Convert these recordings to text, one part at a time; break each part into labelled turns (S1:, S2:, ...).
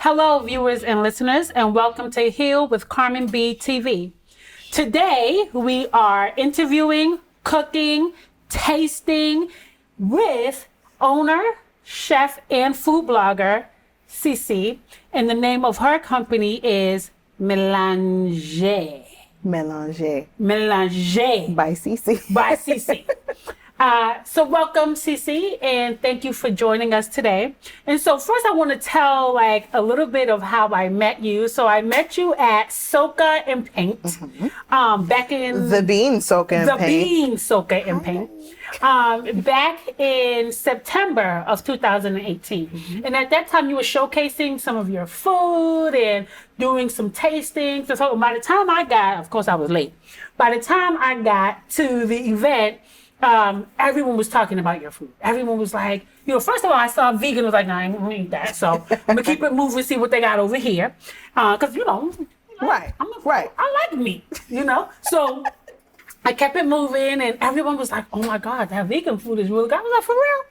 S1: Hello, viewers and listeners, and welcome to Heal with Carmen B TV. Today, we are interviewing, cooking, tasting with owner, chef, and food blogger, Cici, and the name of her company is Melanges.
S2: Melanges.
S1: Melanges.
S2: By Cici.
S1: By Cici. So welcome, Cici, and thank you for joining us today. And so first I want to tell a little bit of how I met you. So I met you at Soca and Paint, back in...
S2: The Bean Soca and Paint.
S1: The Bean Soca and Paint. Back in September of 2018. And at that time you were showcasing some of your food and doing some tastings. So by the time I got, of course I was late, by the time I got to the event, everyone was talking about your food. Everyone was like, first of all, I saw vegan, was like, nah, I ain't gonna eat that. So I'm gonna keep it moving, see what they got over here. Cause
S2: right.
S1: I like meat, So I kept it moving and everyone was like, oh my God, that vegan food is really good. I was like, for real?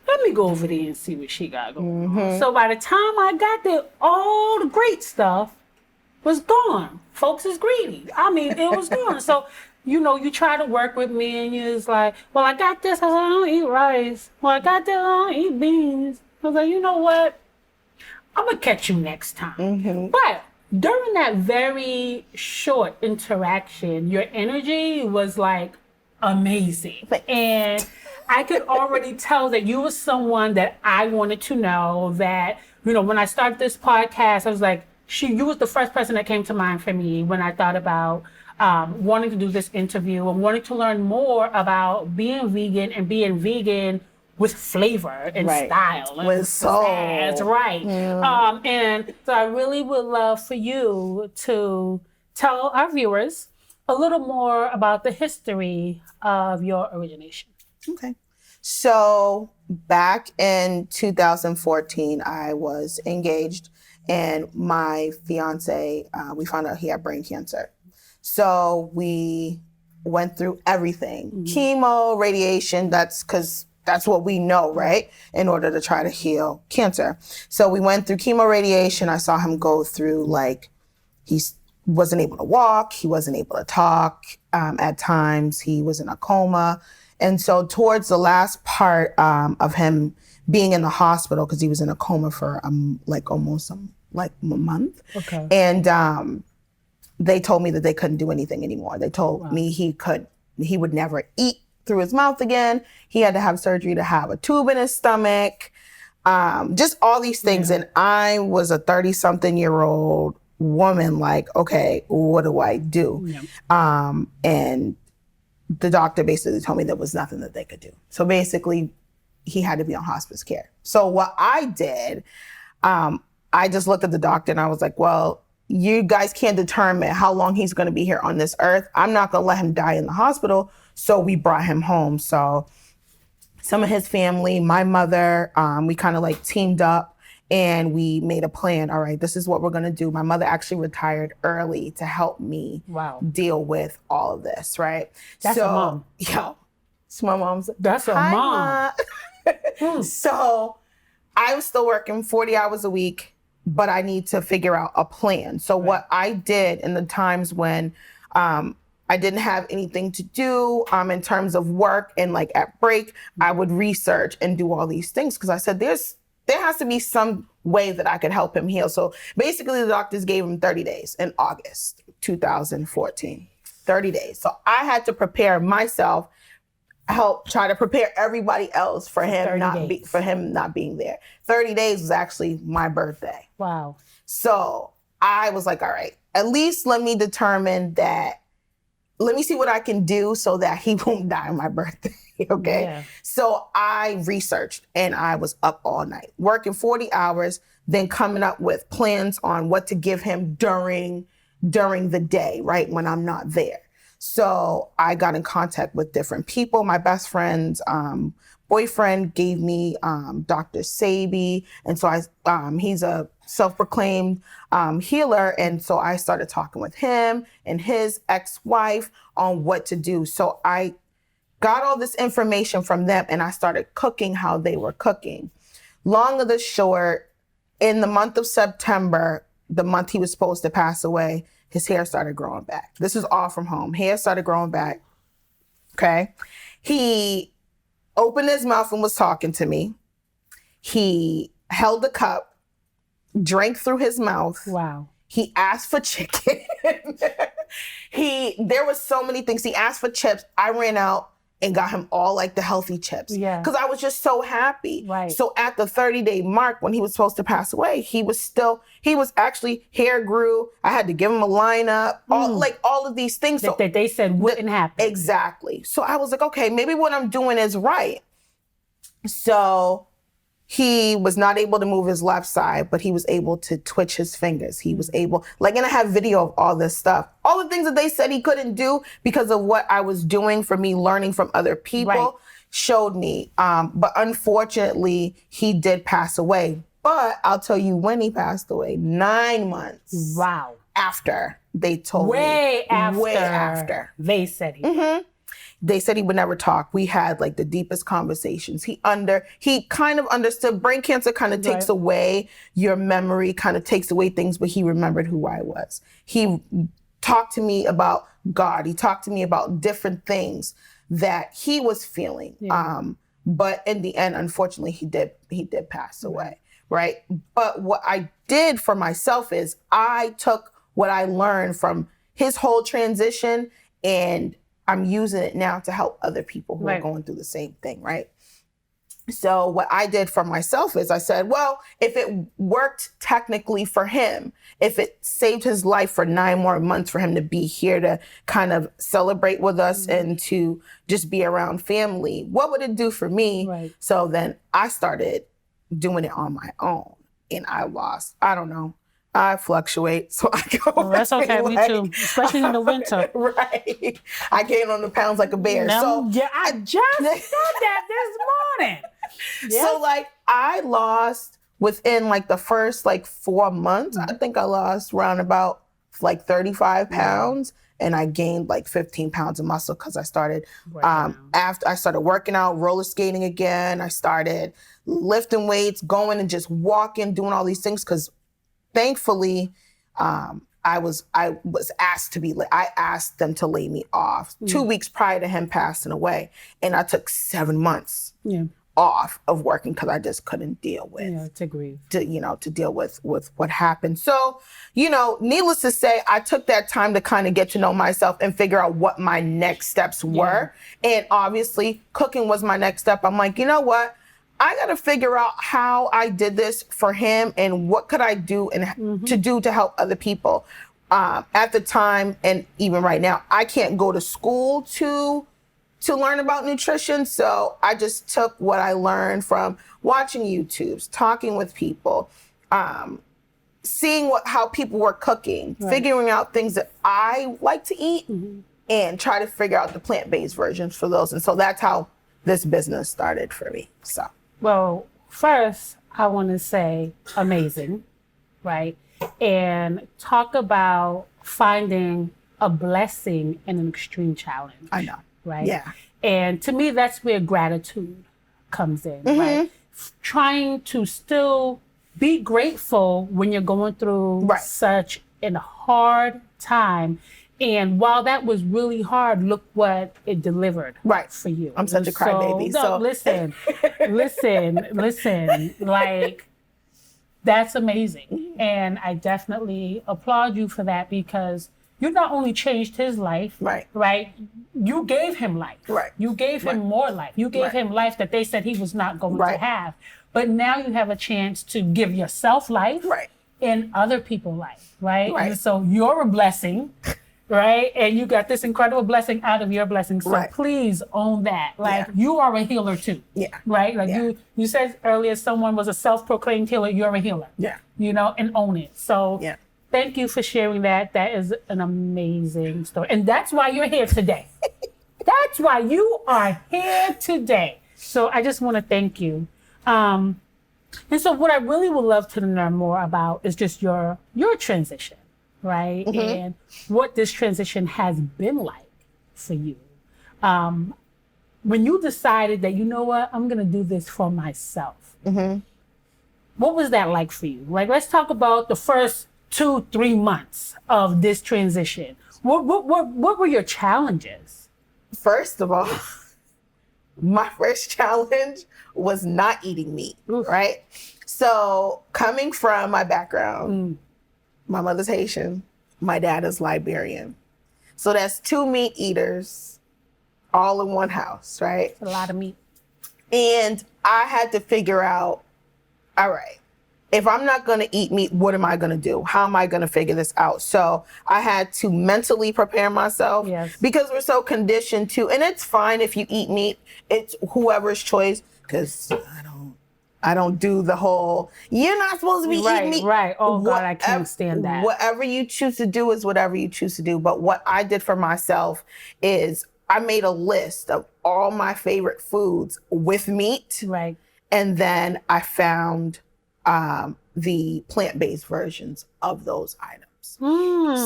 S1: Let me go over there and see what she got going on. So by the time I got there, all the great stuff was gone. Folks is greedy. I mean, it was gone. So you try to work with me and you was like, well, I got this. I said, I don't eat rice. Well, I got this. I don't eat beans. I was like, you know what? I'm going to catch you next time. But during that very short interaction, your energy was amazing. And I could already tell that you were someone that I wanted to know that, when I started this podcast, I was like, you was the first person that came to mind for me when I thought about wanting to do this interview and wanting to learn more about being vegan and being vegan with flavor and style.
S2: With soul.
S1: That's right. And so I really would love for you to tell our viewers a little more about the history of your origination.
S2: Okay. So back in 2014, I was engaged and my fiance, we found out he had brain cancer. So we went through everything, chemo, radiation, that's what we know, right? In order to try to heal cancer. So we went through chemo, radiation. I saw him go through he wasn't able to walk. He wasn't able to talk. At times he was in a coma. And so towards the last part of him being in the hospital, because he was in a coma for almost a month.
S1: Okay.
S2: And they told me that they couldn't do anything anymore. They told me he would never eat through his mouth again. He had to have surgery to have a tube in his stomach. Just all these things. And I was a 30-something-year-old woman, okay, what do I do? Yeah. And the doctor basically told me there was nothing that they could do. So basically, he had to be on hospice care. So what I did, I just looked at the doctor and I was like, well, you guys can't determine how long he's going to be here on this earth. I'm not going to let him die in the hospital. So we brought him home. So some of his family, my mother, we kind of teamed up and we made a plan. All right, this is what we're going to do. My mother actually retired early to help me deal with all of this, right?
S1: That's a mom.
S2: Yeah. It's my mom's.
S1: That's a mom.
S2: So I was still working 40 hours a week, but I need to figure out a plan. So what I did in the times when I didn't have anything to do in terms of work and at break, I would research and do all these things because I said there has to be some way that I could help him heal. So basically the doctors gave him 30 days in August 2014, 30 days. So I had to prepare myself, try to prepare everybody else for him not being there. 30 days was actually my birthday.
S1: Wow.
S2: So I was like, all right, at least let me determine that. Let me see what I can do so that he won't die on my birthday, okay? Yeah. So I researched and I was up all night, working 40 hours, then coming up with plans on what to give him during the day, right, when I'm not there. So I got in contact with different people. My best friend's boyfriend gave me Dr. Sabi. And so he's a self-proclaimed healer. And so I started talking with him and his ex-wife on what to do. So I got all this information from them, and I started cooking how they were cooking. Long of the short, in the month of September, the month he was supposed to pass away, his hair started growing back. This is all from home. Hair started growing back. Okay. He opened his mouth and was talking to me. He held a cup, drank through his mouth.
S1: Wow.
S2: He asked for chicken. There was so many things. He asked for chips. I ran out and got him all like the healthy chips.
S1: Yeah.
S2: Because I was just so happy.
S1: Right.
S2: So at the 30-day mark when he was supposed to pass away, he was actually, hair grew. I had to give him a lineup, all of these things.
S1: That they said wouldn't happen.
S2: Exactly. So I was like, okay, maybe what I'm doing is right. So he was not able to move his left side, but he was able to twitch his fingers. He was able, and I have video of all this stuff. All the things that they said he couldn't do because of what I was doing for me learning from other people showed me. But unfortunately, he did pass away. But I'll tell you when he passed away, 9 months.
S1: Wow.
S2: After they told me.
S1: Way after. They said he.
S2: Mm-hmm. They said he would never talk. We had the deepest conversations. He kind of understood. Brain cancer kind of takes away your memory, kind of takes away things, but he remembered who I was. He talked to me about God. He talked to me about different things that he was feeling. Yeah. But in the end, unfortunately, he did pass away, right? But what I did for myself is I took what I learned from his whole transition and I'm using it now to help other people who are going through the same thing, right? So what I did for myself is I said, well, if it worked technically for him, if it saved his life for 9 more months for him to be here to kind of celebrate with us and to just be around family, what would it do for me? Right. So then I started doing it on my own and I lost, I don't know, I fluctuate, so I go.
S1: Oh, that's okay, me too, especially in the winter.
S2: Right. I gain on the pounds like a bear.
S1: No,
S2: so
S1: yeah, I just said that this morning. Yes.
S2: So I lost within the first 4 months. I think I lost around about 35 pounds. And I gained 15 pounds of muscle because I started, after I started working out, roller skating again. I started lifting weights, going and just walking, doing all these things because thankfully, I was asked to I asked them to lay me off 2 weeks prior to him passing away. And I took 7 months off of working because I just couldn't deal with
S1: to grieve.
S2: To deal with what happened. So, needless to say, I took that time to kind of get to know myself and figure out what my next steps were. And obviously cooking was my next step. I'm like, you know what? I got to figure out how I did this for him and what could I do and to do to help other people. At the time, and even right now, I can't go to school to learn about nutrition. So I just took what I learned from watching YouTubes, talking with people, seeing how people were cooking, figuring out things that I like to eat and try to figure out the plant-based versions for those. And so that's how this business started for me. So.
S1: Well, first, I want to say amazing, right? And talk about finding a blessing in an extreme challenge.
S2: I know.
S1: Right?
S2: Yeah.
S1: And to me, that's where gratitude comes in, right? Trying to still be grateful when you're going through such a hard time. And while that was really hard, look what it delivered for you.
S2: I'm such a crybaby.
S1: So listen, that's amazing. And I definitely applaud you for that because you not only changed his life, right? You gave him life. Right. You gave him more life. You gave him life that they said he was not going to have. But now you have a chance to give yourself life and other people life, right? And so you're a blessing. Right? And you got this incredible blessing out of your blessing. So please own that. You are a healer too. Yeah. Right? You said earlier someone was a self-proclaimed healer. You're a healer. Yeah. And own it. So thank you for sharing that. That is an amazing story. And that's why you're here today. That's why you are here today. So I just want to thank you. And so what I really would love to learn more about is just your transition. Right? And what this transition has been like for you. when you decided that, you know what, I'm going to do this for myself. What was that like for you? Like, let's talk about the first 2-3 months of this transition. What were your challenges?
S2: First of all, my first challenge was not eating meat, right? So coming from my background, my mother's Haitian, my dad is Liberian. So that's 2 meat eaters all in one house, right?
S1: A lot of meat.
S2: And I had to figure out, all right, if I'm not going to eat meat, what am I going to do? How am I going to figure this out? So I had to mentally prepare myself because we're so conditioned to, and it's fine if you eat meat, it's whoever's choice, because I don't do the whole, you're not supposed to be eating meat.
S1: Right. Oh, God, I can't stand that.
S2: Whatever you choose to do is whatever you choose to do. But what I did for myself is I made a list of all my favorite foods with meat.
S1: Right.
S2: And then I found the plant-based versions of those items.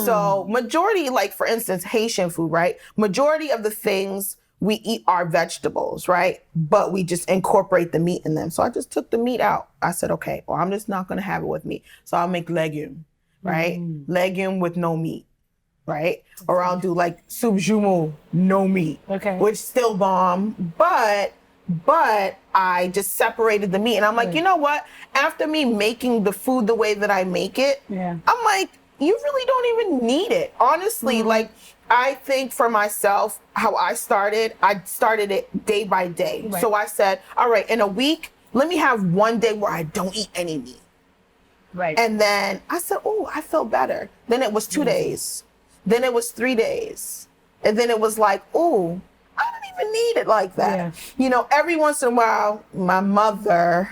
S2: So majority, like for instance, Haitian food, right? Majority of the things we eat are vegetables, right? But we just incorporate the meat in them. So I just took the meat out. I said, okay, well, I'm just not gonna have it with meat. So I'll make legume, right? Legume with no meat, right? Or I'll do like soup jumeau, no meat, which still bomb, but I just separated the meat. And I'm like, you know what? After me making the food the way that I make it, I'm like, you really don't even need it. Honestly, like, I think for myself, how I started it day by day. So I said, all right, in a week, let me have one day where I don't eat any meat.
S1: Right.
S2: And then I said, oh, I feel better. Then it was 2 days. Then it was 3 days. And then it was like, oh, I don't even need it like that. You know, every once in a while, my mother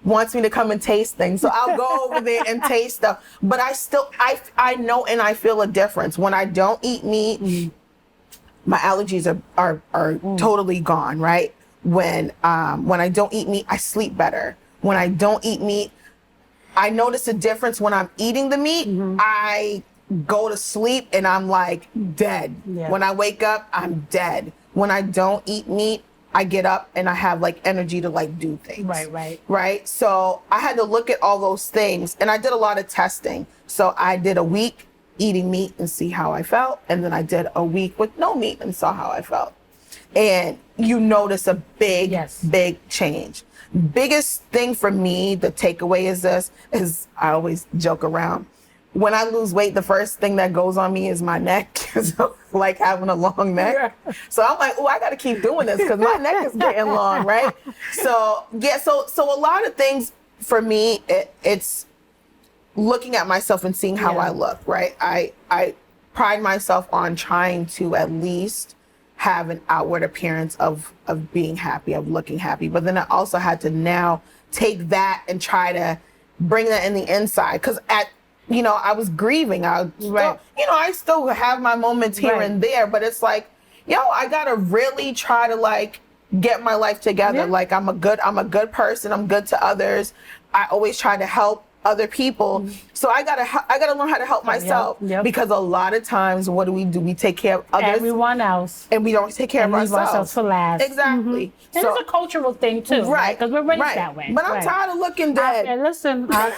S2: wants me to come and taste things. So I'll go over there and taste stuff. But I know and I feel a difference. When I don't eat meat, my allergies are totally gone, right? When I don't eat meat, I sleep better. When I don't eat meat, I notice a difference when I'm eating the meat. I go to sleep and I'm like dead. When I wake up, I'm dead. When I don't eat meat, I get up and I have like energy to like do things. Right. So I had to look at all those things and I did a lot of testing. So I did a week eating meat and see how I felt. And then I did a week with no meat and saw how I felt. And you notice a big change. Biggest thing for me, the takeaway is this, is I always joke around. When I lose weight, the first thing that goes on me is my neck. So, like having a long neck. So I'm like, oh, I got to keep doing this because my neck is getting long, right? So yeah, so a lot of things for me, it's looking at myself and seeing how I look, right? I pride myself on trying to at least have an outward appearance of being happy, of looking happy. But then I also had to now take that and try to bring that in the inside. Because I was grieving. I still have my moments here and there, but it's like, I gotta really try to like get my life together. Like I'm a good person. I'm good to others. I always try to help other people. So I gotta learn how to help myself because a lot of times, what do? We take care of others,
S1: everyone else,
S2: and we don't take care of ourselves
S1: for last.
S2: Exactly.
S1: And it's a cultural thing too, right? Because we're raised that way.
S2: But I'm tired of looking dead.
S1: And listen,
S2: I'm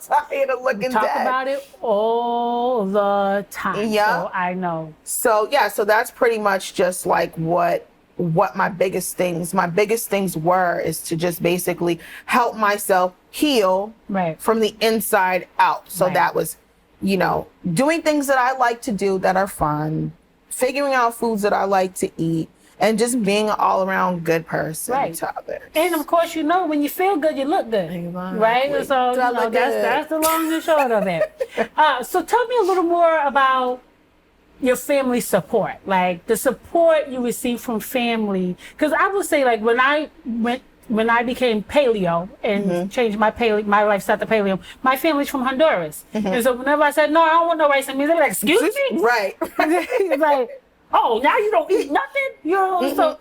S2: tired of looking dead.
S1: Talk about it all the time. So I know.
S2: So so that's pretty much just like what my biggest things were, is to just basically help myself heal from the inside out. So that was, doing things that I like to do that are fun, figuring out foods that I like to eat, and just being an all-around good person to others.
S1: And of course, when you feel good, you look good, right? So that's the long and short of it. So tell me a little more about your family support, like the support you receive from family. Because I would say, like, when I became paleo and changed my lifestyle to paleo, my family's from Honduras. And so whenever I said, no, I don't want no rice and beans, they're like, excuse me?
S2: Right.
S1: It's like, oh, now you don't eat nothing? So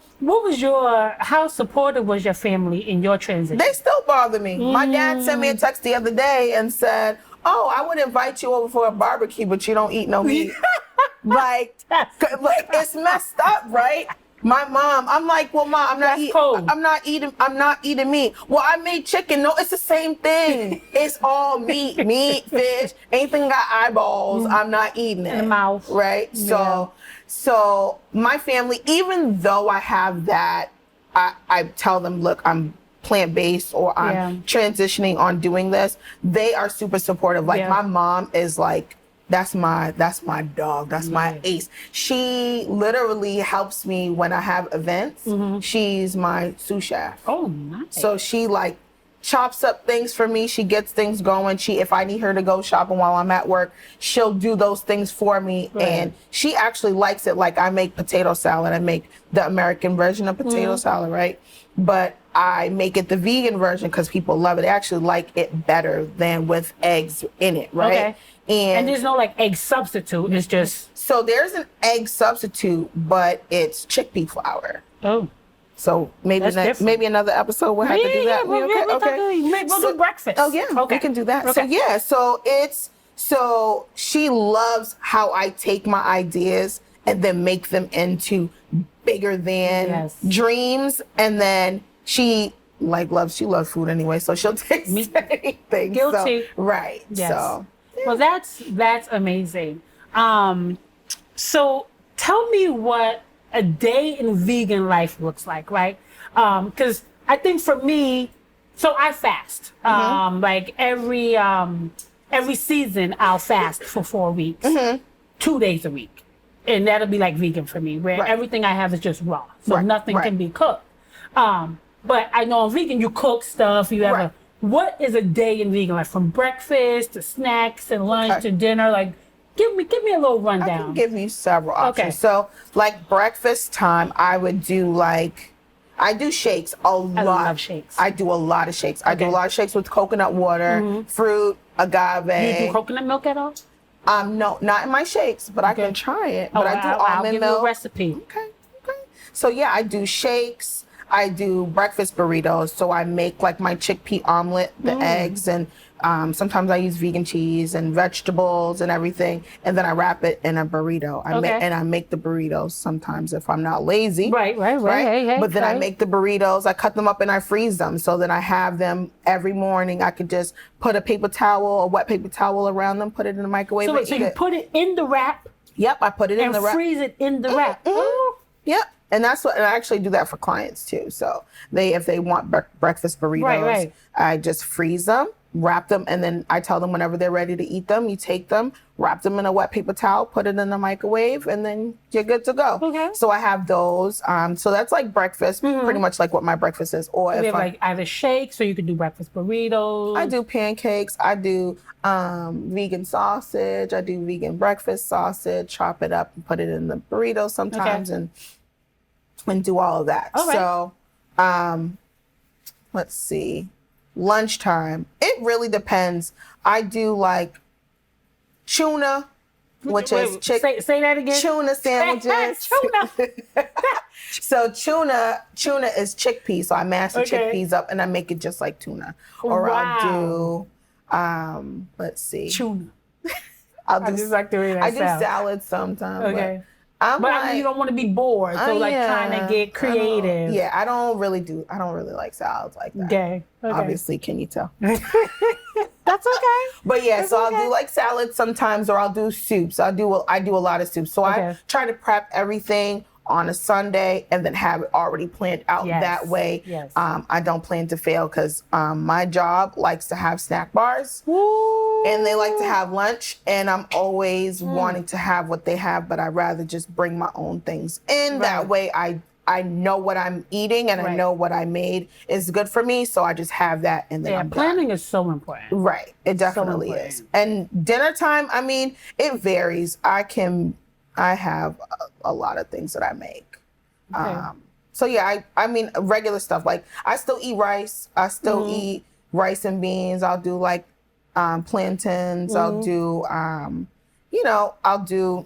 S1: how supportive was your family in your transition?
S2: They still bother me. My dad sent me a text the other day and said, oh, I would invite you over for a barbecue, but you don't eat no meat. like, it's messed up, right? My mom, I'm like, well, mom,
S1: That's cold.
S2: I'm not eating meat. Well, I made chicken. No, it's the same thing. It's all meat, fish, anything got eyeballs. I'm not eating it.
S1: In the mouth.
S2: Right?
S1: Yeah.
S2: So my family, even though I have that, I tell them, look, I'm plant-based or I'm transitioning on doing this. They are super supportive. Like my mom is like, that's my dog. That's my ace. She literally helps me when I have events. She's my sous chef.
S1: Oh, nice.
S2: So she like chops up things for me. She gets things going. If I need her to go shopping while I'm at work, she'll do those things for me. Right. And she actually likes it. Like I make potato salad. I make the American version of potato salad, right? But I make it the vegan version because people love it. They actually like it better than with eggs in it, right?
S1: Okay. And there's no like egg substitute. It's just...
S2: So there's an egg substitute, but it's chickpea flour.
S1: Oh.
S2: So maybe another episode we'll have to do that.
S1: We'll do breakfast.
S2: Oh yeah, we can do that. Okay. So she loves how I take my ideas and then make them into bigger than dreams. And then she loves food anyway, so she'll take anything.
S1: Guilty.
S2: So, right.
S1: Yes.
S2: So
S1: well, that's amazing. So tell me what a day in vegan life looks like, right? Because I think for me, so I fast. Like every season, I'll fast for 4 weeks, 2 days a week, and that'll be like vegan for me, where everything I have is just raw, so nothing can be cooked. But I know on vegan, you cook stuff. You have what is a day in vegan life, from breakfast to snacks and lunch to dinner? Like, give me a little rundown.
S2: I can give you several options. Okay. So, like breakfast time, I would do I do shakes a lot.
S1: I love shakes.
S2: I do a lot of shakes. I do a lot of shakes with coconut water, fruit, agave.
S1: Do you do coconut milk at all?
S2: No, not in my shakes, but I can try it. But I do almond
S1: I'll give
S2: milk.
S1: you a recipe.
S2: Okay. So yeah, I do shakes. I do breakfast burritos. So I make like my chickpea omelet, the eggs, and sometimes I use vegan cheese and vegetables and everything. And then I wrap it in a burrito. I make the burritos sometimes if I'm not lazy.
S1: Right. Hey,
S2: but then I make the burritos. I cut them up and I freeze them. So then I have them every morning. I could just put a wet paper towel around them, put it in the microwave.
S1: So you put it in the wrap?
S2: Yep, I put it in the wrap.
S1: And freeze it in the wrap.
S2: Yep. And and I actually do that for clients too. So if they want breakfast burritos, I just freeze them, wrap them, and then I tell them whenever they're ready to eat them, you take them, wrap them in a wet paper towel, put it in the microwave, and then you're good to go. Okay. So I have those. So that's like breakfast, pretty much like what my breakfast is. Or
S1: if like either shakes, or you could do breakfast burritos.
S2: I do pancakes. I do vegan sausage. I do vegan breakfast sausage. Chop it up and put it in the burrito sometimes, and do all of that. Right. So, let's see. Lunchtime. It really depends. I do like tuna, which is chicken.
S1: Say that again.
S2: Tuna sandwiches.
S1: Tuna.
S2: So tuna is chickpeas. So I mash the chickpeas up and I make it just like tuna. Or I'll do, let's see.
S1: Tuna.
S2: I
S1: just like the way that
S2: I do salad sometimes.
S1: Okay. But you don't want to be bored, so trying to get creative.
S2: I don't really like salads like that.
S1: Okay.
S2: Obviously, can you tell?
S1: That's okay.
S2: But I'll do like salads sometimes, or I'll do soups. I do a lot of soups. So I try to prep everything on a Sunday and then have it already planned out that way.
S1: Yes.
S2: I don't plan to fail because my job likes to have snack bars.
S1: Woo.
S2: And they like to have lunch, and I'm always wanting to have what they have, but I'd rather just bring my own things in. That way I know what I'm eating, and I know what I made is good for me, so I just have that, and then I'm
S1: planning
S2: done.
S1: Is so important.
S2: Right, it definitely is. And dinner time, I mean, it varies. I have a lot of things that I make. Okay. So I mean, regular stuff, like I still eat rice. I still eat rice and beans. I'll do like plantains. I'll do, I'll do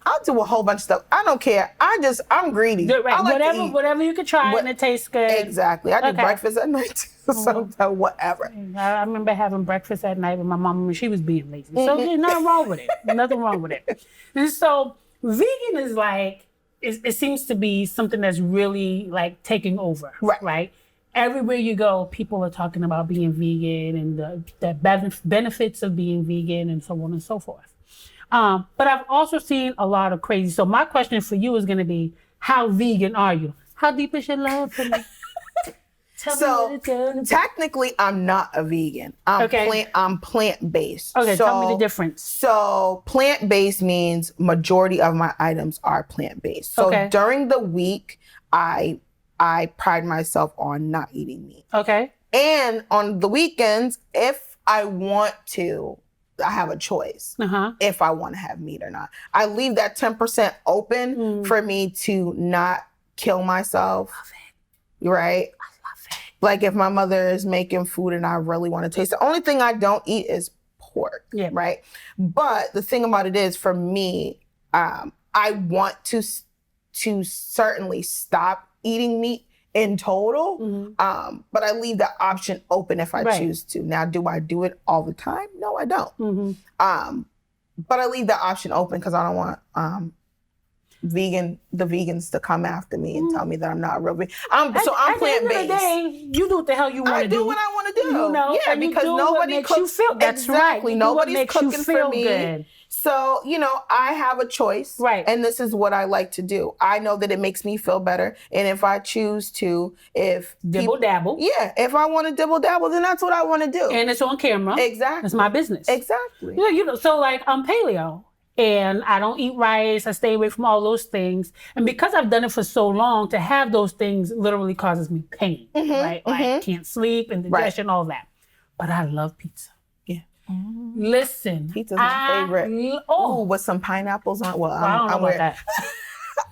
S2: a whole bunch of stuff. I don't care. I'm greedy.
S1: Right.
S2: I like
S1: whatever you can try and it tastes good.
S2: Exactly. I do breakfast at night too, sometimes, whatever.
S1: I remember having breakfast at night with my mom when she was being lazy. So there's nothing wrong with it. Nothing wrong with it. And so vegan is like, it seems to be something that's really like taking over, right? Everywhere you go, people are talking about being vegan and the benefits of being vegan and so on and so forth. But I've also seen a lot of crazy. So my question for you is going to be, how vegan are you? How deep is your love for me?
S2: So technically, I'm not a vegan. I'm plant-based.
S1: Okay, tell me the difference.
S2: So plant-based means majority of my items are plant-based. So during the week, I pride myself on not eating meat.
S1: Okay.
S2: And on the weekends, if I want to, I have a choice if I want to have meat or not. I leave that 10% open for me to not kill myself.
S1: Love it.
S2: Right? Like if my mother is making food and I really want to taste it. The only thing I don't eat is pork, right? But the thing about it is, for me, I want to certainly stop eating meat in total, but I leave the option open if I choose to. Now, do I do it all the time? No, I don't. But I leave the option open because I don't want the vegans to come after me and tell me that I'm not real vegan. I'm plant-based. At the end of the day,
S1: you do what the hell you want to do.
S2: I do what I want to do.
S1: You know,
S2: yeah, because nobody cooks.
S1: You feel, that's
S2: exactly.
S1: Right.
S2: Nobody's cooking for me.
S1: Good.
S2: So, I have a choice.
S1: Right.
S2: And this is what I like to do. I know that it makes me feel better. And if I choose to,
S1: dibble dabble.
S2: Yeah. If I want to dibble dabble, then that's what I want to do.
S1: And it's on camera.
S2: Exactly.
S1: It's my business.
S2: Exactly.
S1: So like I'm paleo. And I don't eat rice. I stay away from all those things. And because I've done it for so long, to have those things literally causes me pain, right? Like I can't sleep and digestion, all that. But I love pizza.
S2: Yeah.
S1: Listen.
S2: Pizza's my favorite. With some pineapples on. Well,
S1: I don't know about that.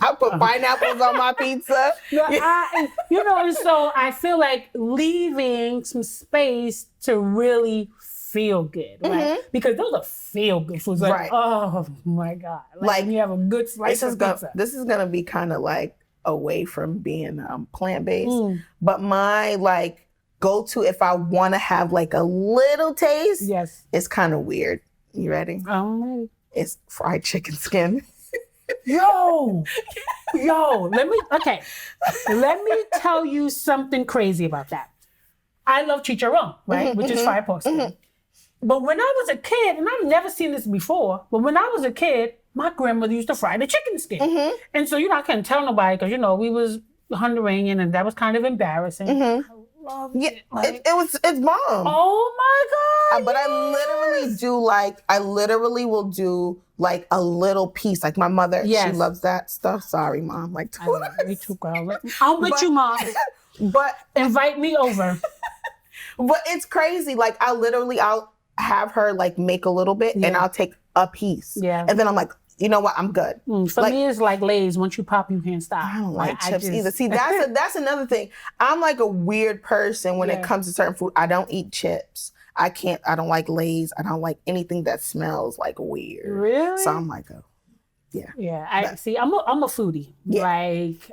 S2: I put pineapples on my pizza.
S1: And so I feel like leaving some space to really feel good, right? Because those are feel good foods. Like, oh my God. Like you have a good slice of pizza.
S2: This is going to be kind of like away from being plant-based. But my go-to, if I want to have like a little taste, it's kind of weird. You ready?
S1: I'm ready.
S2: It's fried chicken skin.
S1: Yo, let me tell you something crazy about that. I love chicharron, right? Which is fried pork skin. But when I was a kid, and I've never seen this before, but when I was a kid, my grandmother used to fry the chicken skin. And so, I couldn't tell nobody because, we was Honduran and that was kind of embarrassing. I love it.
S2: It's bomb.
S1: Oh my God.
S2: But I literally will do like a little piece. Like my mother, she loves that stuff. Sorry, Mom. Like,
S1: I love it. Me too, girl. I'm with you, Mom.
S2: But
S1: invite me over.
S2: But it's crazy. Like I'll have her like make a little bit and I'll take a piece. Yeah. And then I'm like, you know what? I'm good.
S1: For me, it's like Lay's. Once you pop, you can't stop.
S2: I don't like chips either. See, that's another thing. I'm like a weird person when it comes to certain food. I don't eat chips. I don't like Lay's. I don't like anything that smells like weird.
S1: Really?
S2: So I'm like, yeah.
S1: Yeah. I'm a foodie. Yeah. Like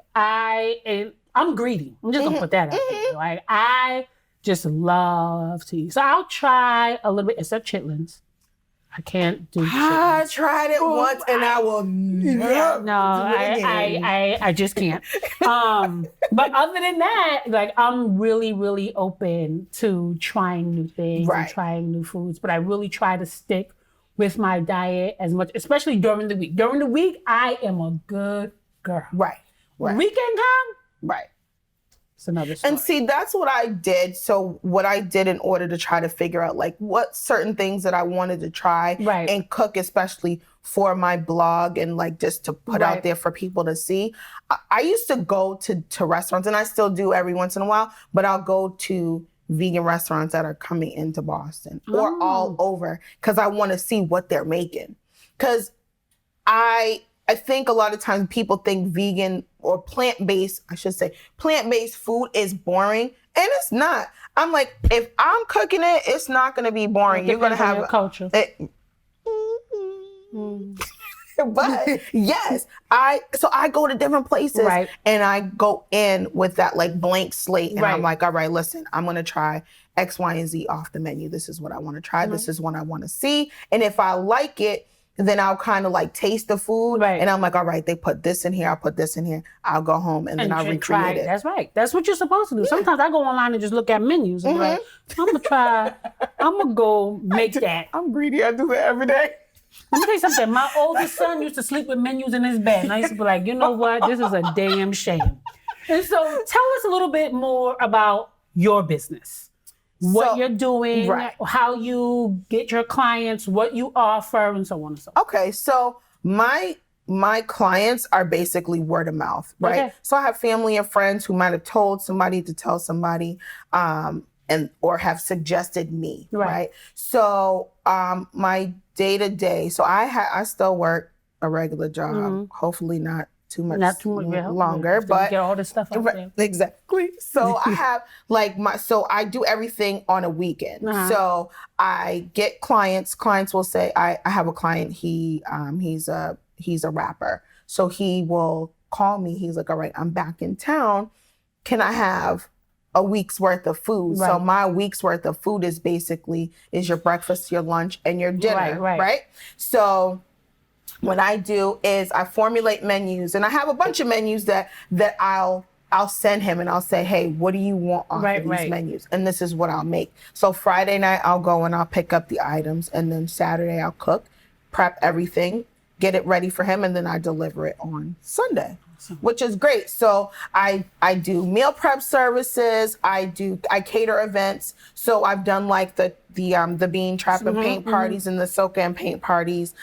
S1: I'm greedy. I'm just gonna put that out there. Like I just love to eat. So I'll try a little bit, except chitlins. I can't do chitlins.
S2: I tried it once and I will never do it again.
S1: I just can't. But other than that, like I'm really, really open to trying new things and trying new foods. But I really try to stick with my diet as much, especially during the week. During the week, I am a good girl.
S2: Right.
S1: Weekend come?
S2: Right.
S1: It's another story.
S2: And see, that's what I did. So what I did in order to try to figure out like what certain things that I wanted to try and cook, especially for my blog and like just to put out there for people to see. I used to go to restaurants, and I still do every once in a while, but I'll go to vegan restaurants that are coming into Boston or all over because I want to see what they're making. Because I think a lot of times people think vegan or plant-based food is boring, and it's not. I'm like, if I'm cooking it, it's not going to be boring. You're going to have
S1: a culture.
S2: But yes, I go to different places and I go in with that like blank slate and I'm like, all right, listen, I'm going to try X, Y, and Z off the menu. This is what I want to try. This is what I want to see. And if I like it, then I'll kind of like taste the food.
S1: Right.
S2: And I'm like, all right, they put this in here. I'll put this in here. I'll go home and then I'll recreate it.
S1: That's right. That's what you're supposed to do. Yeah. Sometimes I go online and just look at menus and be like, I'm going to go make that.
S2: I'm greedy. I do that every day.
S1: Let me tell you something. My oldest son used to sleep with menus in his bed. And I used to be like, you know what? This is a damn shame. And so tell us a little bit more about your business. What you're doing, how you get your clients, what you offer, and so on and so on.
S2: Okay, so my clients are basically word of mouth, right? Okay. So I have family and friends who might have told somebody to tell somebody, or have suggested me, right? So my day-to-day, so I still work a regular job, hopefully not too much longer, but
S1: get all this stuff out there.
S2: Exactly. So I have so I do everything on a weekend. So I get clients will say, I have a client, he's a rapper. So he will call me. He's like, all right, I'm back in town. Can I have a week's worth of food? Right. So my week's worth of food is your breakfast, your lunch, and your dinner, right? So what I do is I formulate menus, and I have a bunch of menus that I'll send him, and I'll say, hey, what do you want off of these menus? And this is what I'll make. So Friday night, I'll go and I'll pick up the items, and then Saturday I'll cook, prep everything, get it ready for him, and then I deliver it on Sunday. Which is great. So I do meal prep services. I cater events. So I've done like the bean trap and paint parties and the soca and paint parties.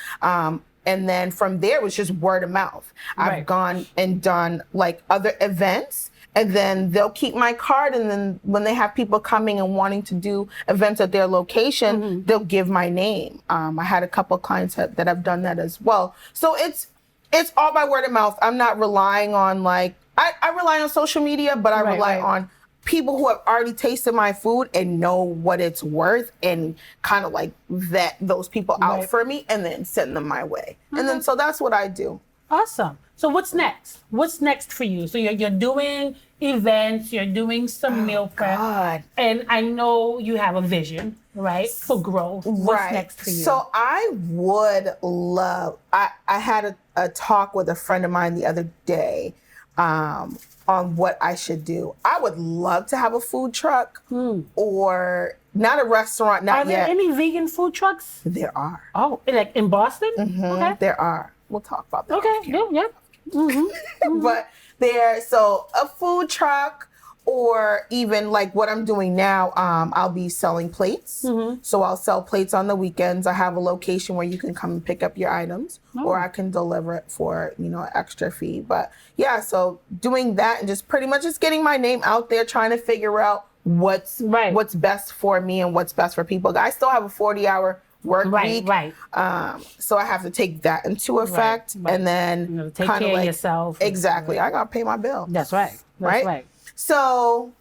S2: And then from there it was just word of mouth. I've gone and done like other events, and then they'll keep my card. And then when they have people coming and wanting to do events at their location, they'll give my name. I had a couple of clients that have done that as well. So it's all by word of mouth. I'm not relying on I rely on social media, but I rely on people who have already tasted my food and know what it's worth, and kind of like vet those people out for me and then send them my way. And then so that's what I do.
S1: Awesome. So what's next? What's next for you? So you're doing events, you're doing some meal prep. And I know you have a vision, right? For growth. What's next for you?
S2: So I would love, I had a talk with a friend of mine the other day on what I should do. I would love to have a food truck or not a restaurant, not yet.
S1: Are there any vegan food trucks?
S2: There are.
S1: Oh, like in Boston? Okay.
S2: There are. We'll talk about that.
S1: Okay, yeah.
S2: But so a food truck, or even like what I'm doing now, I'll be selling plates. So I'll sell plates on the weekends. I have a location where you can come and pick up your items, or I can deliver it for, an extra fee. But yeah, so doing that and just pretty much just getting my name out there, trying to figure out what's best for me and what's best for people. I still have a 40-hour work week. So I have to take that into effect, and then
S1: take care of yourself.
S2: Exactly. I gotta pay my bill.
S1: That's right. That's right.
S2: So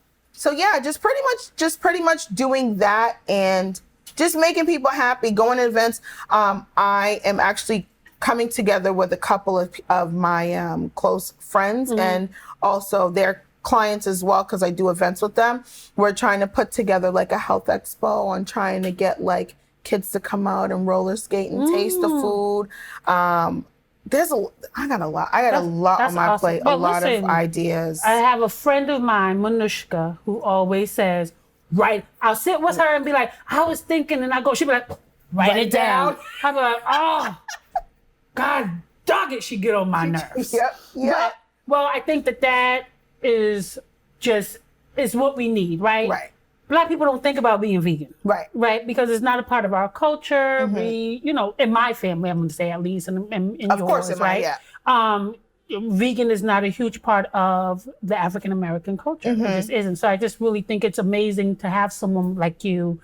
S2: yeah, just pretty much doing that and just making people happy, going to events. I am actually coming together with a couple of my close friends and also their clients as well, because I do events with them. We're trying to put together like a health expo and trying to get like kids to come out and roller skate and taste the food. I got a lot on my plate, a lot of ideas.
S1: I have a friend of mine, Manushka, who always says, I'll sit with her and be like, I was thinking, and she'll be like, write it down. I'll be like, oh, God, dog it, she get on my nerves.
S2: Yep.
S1: Well, I think that is what we need, right?
S2: Right.
S1: Black people don't think about being vegan. Right? Because it's not a part of our culture. We, in my family, I'm going to say at least, and in yours,
S2: of course, right?
S1: Vegan is not a huge part of the African American culture. It just isn't. So I just really think it's amazing to have someone like you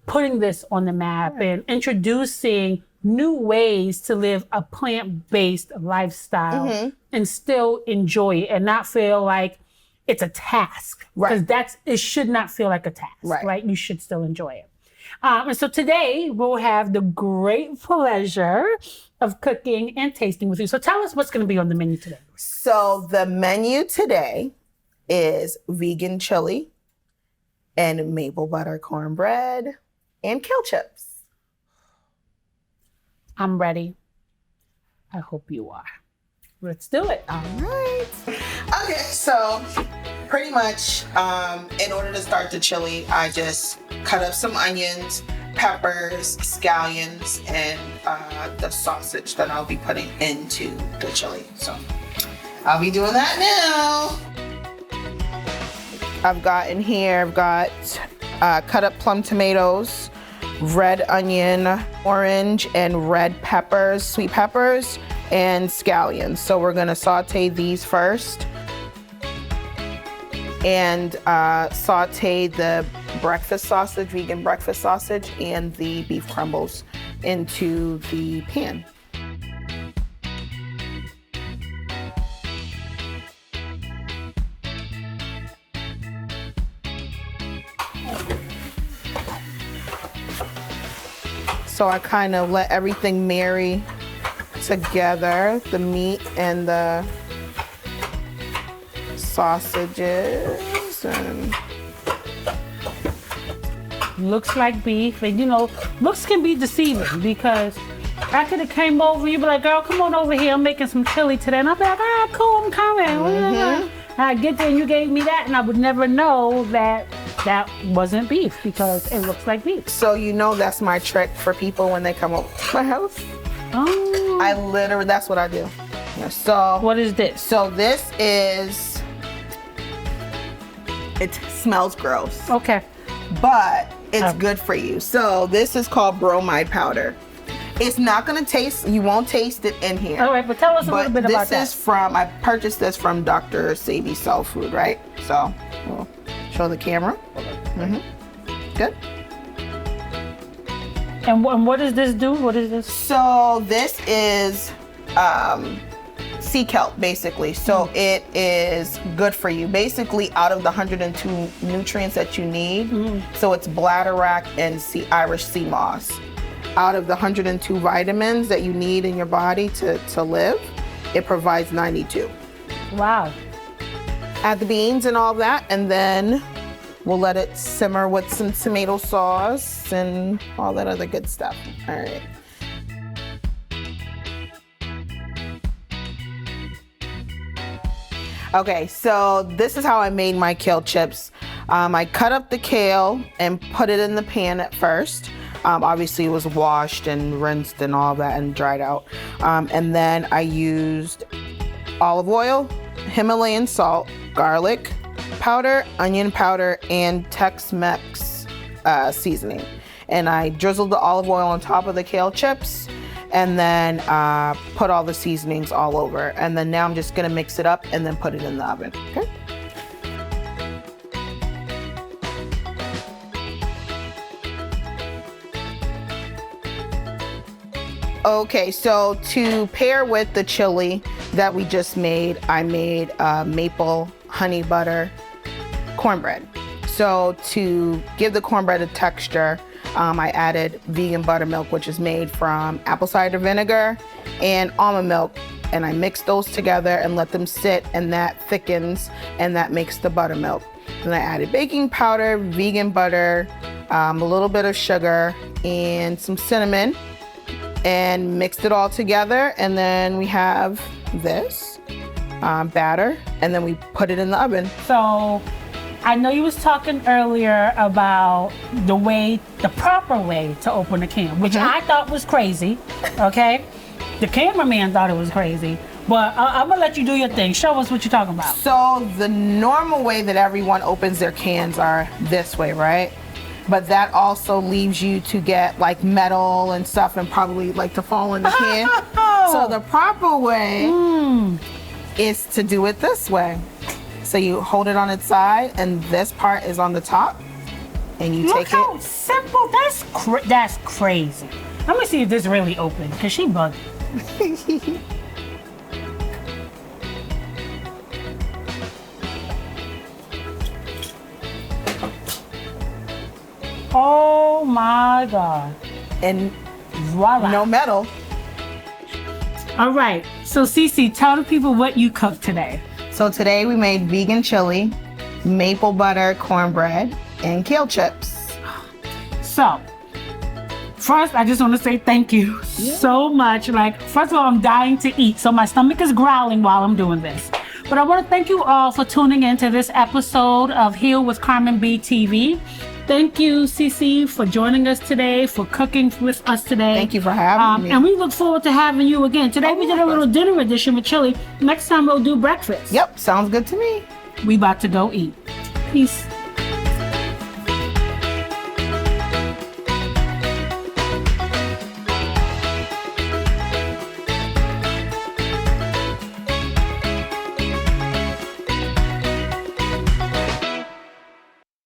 S1: putting this on the map and introducing new ways to live a plant-based lifestyle and still enjoy it and not feel like it's a task, because it should not feel like a task, right? You should still enjoy it. And so today we'll have the great pleasure of cooking and tasting with you. So tell us what's going to be on the menu today.
S2: So the menu today is vegan chili and maple butter cornbread and kale chips.
S1: I'm ready. I hope you are. Let's do it.
S2: All right. Okay, so pretty much in order to start the chili, I just cut up some onions, peppers, scallions, and the sausage that I'll be putting into the chili. So I'll be doing that now. I've got cut up plum tomatoes, red onion, orange and red peppers, sweet peppers, and scallions. So we're gonna saute these first and saute the breakfast sausage, vegan breakfast sausage, and the beef crumbles into the pan. So I kind of let everything marry together, the meat and the sausages. And
S1: Looks like beef, and you know, looks can be deceiving because I could have came over, you'd be like, girl, come on over here, I'm making some chili today. And I'd be like, all right, cool, I'm coming. And I get there and you gave me that, and I would never know that that wasn't beef because it looks like beef.
S2: So you know that's my trick for people when they come over to my house.
S1: Oh.
S2: That's what I do. Yeah, so
S1: What is this?
S2: So this is, it smells gross,
S1: Okay.
S2: but it's good for you. So this is called bromide powder. It's not gonna taste, you won't taste it in here.
S1: All right, but tell us a little bit about that.
S2: This is from, I purchased this from Dr. Sadie Soul Food, right? So we'll show the camera. Good.
S1: And what does this do? What is this?
S2: So this is sea kelp, basically. So it is good for you. Basically, out of the 102 nutrients that you need, so it's bladderwrack and Irish sea moss. Out of the 102 vitamins that you need in your body to live, it provides 92.
S1: Wow.
S2: Add the beans and all that, and then we'll let it simmer with some tomato sauce and all that other good stuff. All right. Okay, so this is how I made my kale chips. I cut up the kale and put it in the pan at first. Obviously it was washed and rinsed and all that and dried out. And then I used olive oil, Himalayan salt, garlic powder, onion powder, and Tex-Mex seasoning. And I drizzled the olive oil on top of the kale chips and then put all the seasonings all over. And then now I'm just gonna mix it up and then put it in the oven, okay? Okay, so to pair with the chili that we just made, I made maple honey butter cornbread. So to give the cornbread a texture, I added vegan buttermilk, which is made from apple cider vinegar and almond milk. And I mix those together and let them sit, and that thickens and that makes the buttermilk. Then I added baking powder, vegan butter, a little bit of sugar and some cinnamon, and mixed it all together. And then we have this batter, and then we put it in the oven.
S1: So I know you was talking earlier about the proper way to open a can, which I thought was crazy, okay? The cameraman thought it was crazy, but I'm gonna let you do your thing. Show us what you're talking about.
S2: So the normal way that everyone opens their cans are this way, right? But that also leaves you to get like metal and stuff and probably like to fall in the can. So the proper way is to do it this way. So you hold it on its side and this part is on the top and you take it.
S1: Look how simple, that's crazy. Let me see if this really open, cause she bugged. Oh my God.
S2: And
S1: Voila.
S2: no metal.
S1: All right, so Cece, tell the people what you cooked today.
S2: So today we made vegan chili, maple butter cornbread, and kale chips.
S1: So, first, I just want to say thank you so much. Like, first of all, I'm dying to eat, so my stomach is growling while I'm doing this. But I want to thank you all for tuning into this episode of Heal with Carmen B TV. Thank you, Cece, for joining us today, for cooking with us today.
S2: Thank you for having me.
S1: And we look forward to having you again. Today we did a little dinner edition with Chili. Next time we'll do breakfast.
S2: Yep, sounds good to me.
S1: We about to go eat. Peace.